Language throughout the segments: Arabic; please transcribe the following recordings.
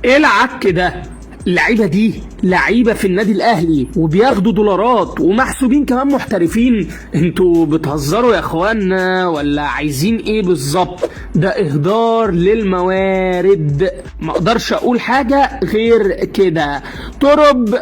ايه العك ده؟ اللعيبه دي لعيبه في النادي الاهلي وبياخدوا دولارات ومحسوبين كمان محترفين. انتوا بتهزروا يا اخوانا ولا عايزين ايه بالظبط؟ ده اهدار للموارد، ما اقدرش اقول حاجه غير كده. ترب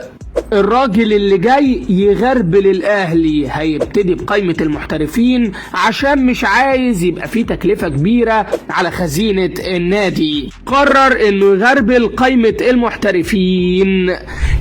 الراجل اللي جاي يغربل الاهلي هيبتدي بقائمة المحترفين عشان مش عايز يبقى فيه تكلفة كبيرة على خزينة النادي. قرر انه يغربل قائمة المحترفين.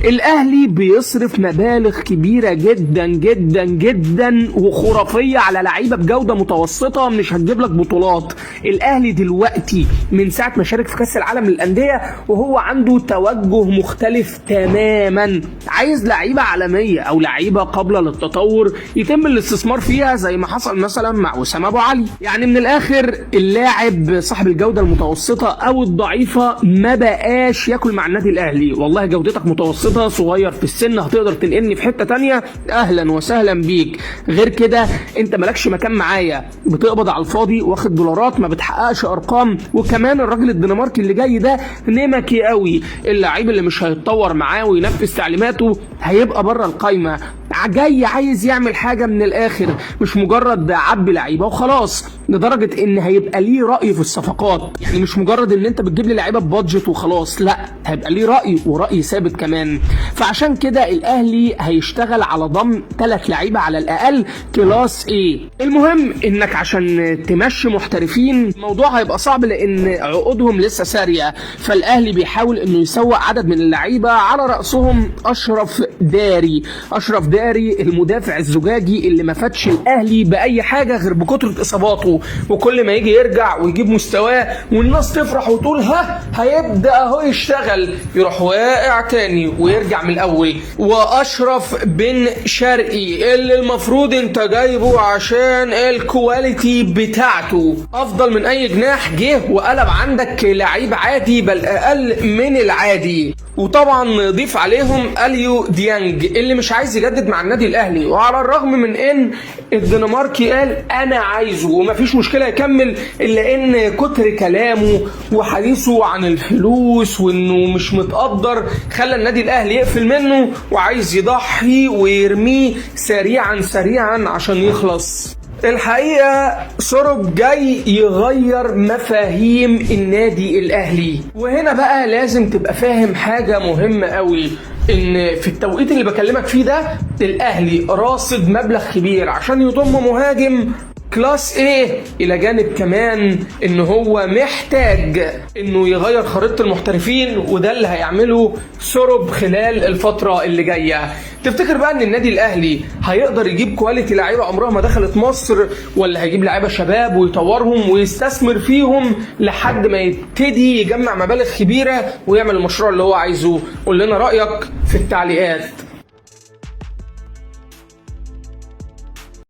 الاهلي بيصرف مبالغ كبيرة جدا جدا جدا وخرافية على لعيبة بجودة متوسطة مش هتجيب لك بطولات. الاهلي دلوقتي من ساعة ما شارك في كاس العالم للأندية وهو عنده توجه مختلف تماما. عايز لعيبه عالميه او لعيبه قابله للتطور يتم الاستثمار فيها زي ما حصل مثلا مع وسام ابو علي. يعني من الاخر اللاعب صاحب الجوده المتوسطه او الضعيفه ما بقاش ياكل مع النادي الاهلي. والله جودتك متوسطه صغير في السن هتقدر تنقلني في حته تانية، اهلا وسهلا بيك. غير كده انت مالكش مكان معايا، بتقبض على الفاضي واخد دولارات ما بتحققش ارقام. وكمان الراجل الدنماركي اللي جاي ده نمكي قوي. اللعيب اللي مش هيتطور معاه وينفذ تعليماته هيبقى بره القايمه. جاي عايز يعمل حاجه من الاخر، مش مجرد عبي لعيبه وخلاص. لدرجه ان هيبقى ليه راي في الصفقات، يعني مش مجرد ان انت بتجيب لي لعيبه ببادجت وخلاص، لا هيبقى ليه راي وراي ثابت كمان. فعشان كده الاهلي هيشتغل على ضم 3 لعيبه على الاقل كلاس ايه. المهم انك عشان تمشي محترفين الموضوع هيبقى صعب لان عقودهم لسه ساريه. فالاهلي بيحاول انه يسوق عدد من اللعيبه على راسهم اشرف داري المدافع الزجاجي اللي ما فاتش الاهلي باي حاجه غير بكتره اصاباته، وكل ما يجي يرجع ويجيب مستواه والناس تفرح وتقول ها هيبدا اهو يشتغل، يروح واقع تاني ويرجع من الاول. واشرف بن شرقي اللي المفروض انت جايبه عشان الكواليتي بتاعته افضل من اي جناح، جه وقلب عندك لعيب عادي بل اقل من العادي. وطبعا نضيف عليهم اليو ديانج اللي مش عايز يجدد مع النادي الاهلي، وعلى الرغم من ان الدنماركي قال انا عايزه ومفيش مشكله يكمل، الا ان كتر كلامه وحديثه عن الفلوس وانه مش متقدر خلى النادي الاهلي يقفل منه وعايز يضحي ويرميه سريعا عشان يخلص. الحقيقة سورب جاي يغير مفاهيم النادي الاهلي. وهنا بقى لازم تبقى فاهم حاجة مهمة قوي، ان في التوقيت اللي بكلمك فيه ده الاهلي راصد مبلغ كبير عشان يضم مهاجم كلاس ايه، الى جانب كمان ان هو محتاج انه يغير خريطة المحترفين، وده اللي هيعمله سورب خلال الفترة اللي جاية. تفتكر بقى ان النادي الاهلي هيقدر يجيب كواليتي لعيبه عمرها ما دخلت مصر، ولا هيجيب لعيبه شباب ويطورهم ويستثمر فيهم لحد ما يبتدي يجمع مبالغ كبيره ويعمل المشروع اللي هو عايزه؟ قول لنا رايك في التعليقات.